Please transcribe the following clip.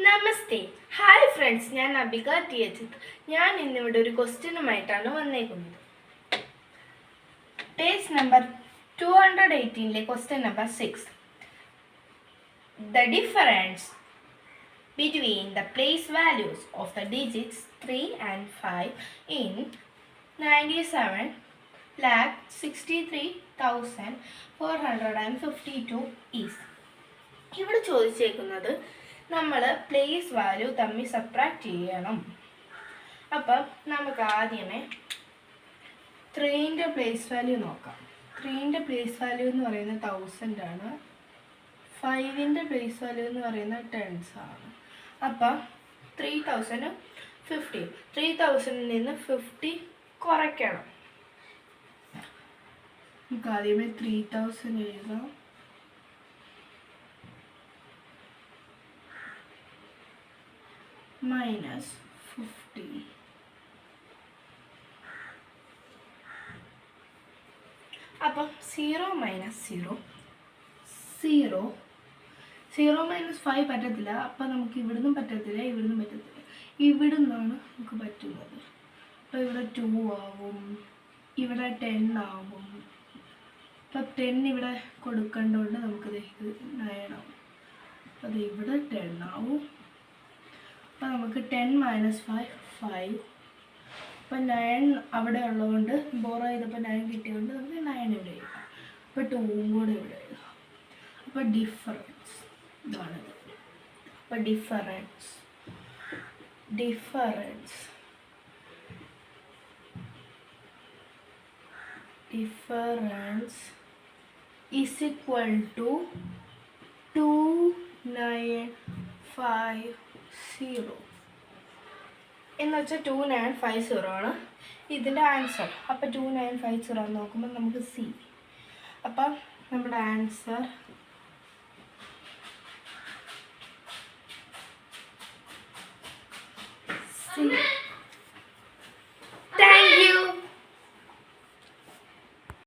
നമസ്തേ. Hi friends, ഞാൻ അബിക T Ajith. ഞാൻ ഇന്നിവിടെ ഒരു ക്വസ്റ്റ്യനുമായിട്ടാണ് വന്നേക്കുന്നത്. Page number 218 question number 6. The difference between the place values of the digits 3 and 5 in 97,63,452 is. ഇവിടെ ചോദിച്ചേക്കുന്നത് നമ്മൾ പ്ലേസ് വാല്യൂ തമ്മിൽ സബ്ട്രാക്ട് ചെയ്യണം. അപ്പം നമുക്ക് ആദ്യമേ 3ൻ്റെ പ്ലേസ് വാല്യൂ നോക്കാം. 3ൻ്റെ പ്ലേസ് വാല്യൂ എന്ന് പറയുന്നത് 1000 ആണ്. 5ൻ്റെ പ്ലേസ് വാല്യൂ എന്ന് പറയുന്നത് 10s ആണ്. അപ്പം 3000 50. 3000 നിന്ന് 50 കുറയ്ക്കണം. നമുക്ക് ആദ്യമേ 3000 എഴുതാം. -50. അപ്പം 0 -5 പറ്റത്തില്ല. അപ്പം നമുക്ക് ഇവിടുന്നും പറ്റത്തില്ല, ഇവിടുന്നും പറ്റത്തില്ല. ഇവിടുന്നാണ് നമുക്ക് പറ്റുന്നത്. അപ്പം ഇവിടെ 2 ആവും, ഇവിടെ 10 ആവും. അപ്പം 10 ഇവിടെ കൊടുക്കേണ്ടതുകൊണ്ട് നമുക്കത് 9 ആവും. അത് ഇവിടെ 10 ആവും. അപ്പം നമുക്ക് 10 - 5 5. അപ്പം 9 അവിടെ ഉള്ളതുകൊണ്ട് ബോറോ ചെയ്തപ്പോൾ 9 കിട്ടിയതുകൊണ്ട് നമുക്ക് 9 ഇവിടെ എഴുതാം. അപ്പോൾ 2 കൂടെ ഇവിടെ എഴുതാം. അപ്പോൾ ഡിഫറൻസ് ഇതാണിത്. അപ്പോൾ ഡിഫറൻസ് ഈസ് ഈക്വൽ ടു 2950 എന്ന് വെച്ചാൽ 2950 ആണ് ഇതിൻ്റെ ആൻസർ. അപ്പം 2950 നോക്കുമ്പോൾ നമുക്ക് സി. അപ്പം നമ്മുടെ ആൻസർ സി.